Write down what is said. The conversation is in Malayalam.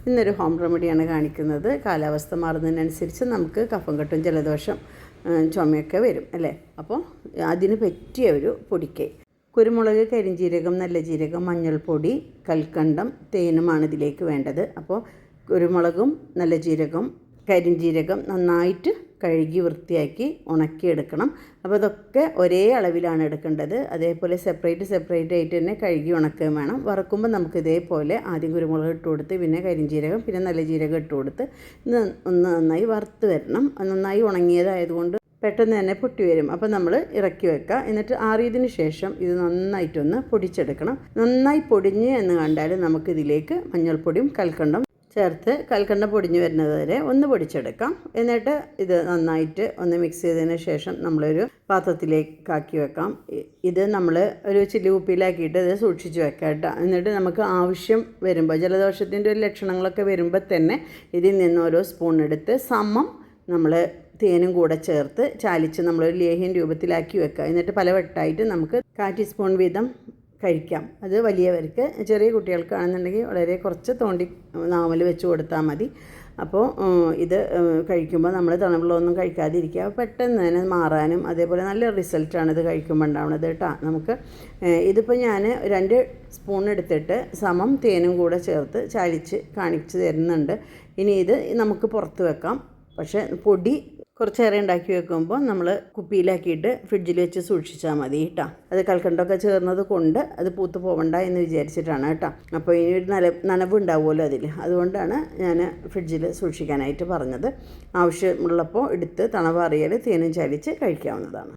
ഇന്നൊരു ഹോം റെമഡിയാണ് കാണിക്കുന്നത്. കാലാവസ്ഥ മാറുന്നതിനനുസരിച്ച് നമുക്ക് കഫം കെട്ടും ജലദോഷം ചുമയൊക്കെ വരും അല്ലേ. അപ്പോൾ അതിന് പറ്റിയ ഒരു പൊടിക്കൈ. കുരുമുളക്, കരിഞ്ജീരകം, നല്ല ജീരകം, മഞ്ഞൾപ്പൊടി, കൽക്കണ്ടം, തേനുമാണ് ഇതിലേക്ക് വേണ്ടത്. അപ്പോൾ കുരുമുളകും നല്ല ജീരകം, കരിഞ്ജീരകം നന്നായിട്ട് കഴുകി വൃത്തിയാക്കി ഉണക്കിയെടുക്കണം. അപ്പോൾ ഇതൊക്കെ ഒരേ അളവിലാണ് എടുക്കേണ്ടത്. അതേപോലെ സെപ്പറേറ്റ് ആയിട്ട് തന്നെ കഴുകി ഉണക്കുകയും വേണം. വറക്കുമ്പോൾ നമുക്ക് ഇതേപോലെ ആദ്യം കുരുമുളക് ഇട്ട് കൊടുത്ത് പിന്നെ കരിഞ്ജീരകം പിന്നെ നല്ല ജീരകം ഇട്ട് കൊടുത്ത് ഒന്ന് നന്നായി വറുത്ത് വരണം. നന്നായി ഉണങ്ങിയതായതുകൊണ്ട് പെട്ടെന്ന് തന്നെ പൊട്ടി വരും. അപ്പോൾ നമ്മൾ ഇറക്കി വെക്കുക. എന്നിട്ട് ആറിയതിന് ശേഷം ഇത് നന്നായിട്ടൊന്ന് പൊടിച്ചെടുക്കണം. നന്നായി പൊടിഞ്ഞ് എന്ന് കണ്ടാൽ നമുക്കിതിലേക്ക് മഞ്ഞൾപ്പൊടിയും കൽക്കണ്ടം ചേർത്ത് കൽക്കണ്ടം പൊടിഞ്ഞ് വരുന്നത് വരെ ഒന്ന് പൊടിച്ചെടുക്കാം. എന്നിട്ട് ഇത് നന്നായിട്ട് ഒന്ന് മിക്സ് ചെയ്തതിന് ശേഷം നമ്മളൊരു പാത്രത്തിലേക്കാക്കി വെക്കാം. ഇത് നമ്മൾ ഒരു ചില്ലി കുപ്പിയിലാക്കിയിട്ട് ഇത് സൂക്ഷിച്ച് വെക്കാം കേട്ടോ. എന്നിട്ട് നമുക്ക് ആവശ്യം വരുമ്പോൾ ജലദോഷത്തിൻ്റെ ഒരു ലക്ഷണങ്ങളൊക്കെ വരുമ്പോൾ തന്നെ ഇതിൽ നിന്ന് ഓരോ സ്പൂൺ എടുത്ത് സമം നമ്മൾ തേനും കൂടെ ചേർത്ത് ചാലിച്ച് നമ്മളൊരു ലേഹ്യം രൂപത്തിലാക്കി വെക്കുക. എന്നിട്ട് പല വട്ടമായിട്ട് നമുക്ക് 1/4 ടീസ്പൂൺ വീതം കഴിക്കാം. അത് വലിയവർക്ക്, ചെറിയ കുട്ടികൾക്കാണെന്നുണ്ടെങ്കിൽ വളരെ കുറച്ച് തോണ്ടി നാമൽ വെച്ച് കൊടുത്താൽ മതി. അപ്പോൾ ഇത് കഴിക്കുമ്പോൾ നമ്മൾ തണുപ്പുള്ളതൊന്നും കഴിക്കാതിരിക്കുക. പെട്ടെന്ന് തന്നെ മാറാനും അതേപോലെ നല്ല റിസൾട്ടാണ് ഇത് കഴിക്കുമ്പോൾ ഉണ്ടാവുന്നത് കേട്ടോ. നമുക്ക് ഇതിപ്പോൾ ഞാൻ 2 സ്പൂൺ എടുത്തിട്ട് സമം തേനും കൂടെ ചേർത്ത് ചാലിച്ച് കാണിച്ച് തരുന്നുണ്ട്. ഇനി ഇത് നമുക്ക് പുറത്ത് വെക്കാം. പക്ഷേ പൊടി കുറച്ചേറെ ഉണ്ടാക്കി വെക്കുമ്പോൾ നമ്മൾ കുപ്പിയിലാക്കിയിട്ട് ഫ്രിഡ്ജിൽ വെച്ച് സൂക്ഷിച്ചാൽ മതി കേട്ടോ. അത് കൽക്കണ്ടമൊക്കെ ചേർന്നത് കൊണ്ട് അത് പൂത്ത് പോകണ്ട എന്ന് വിചാരിച്ചിട്ടാണ് കേട്ടോ. അപ്പോൾ ഇനി ഒരു നനവ് ഉണ്ടാവുമല്ലോ അതിൽ, അതുകൊണ്ടാണ് ഞാൻ ഫ്രിഡ്ജിൽ സൂക്ഷിക്കാനായിട്ട് പറഞ്ഞത്. ആവശ്യമുള്ളപ്പോൾ എടുത്ത് തണവറിയൽ തേനും ചാലിച്ച് കഴിക്കാവുന്നതാണ്.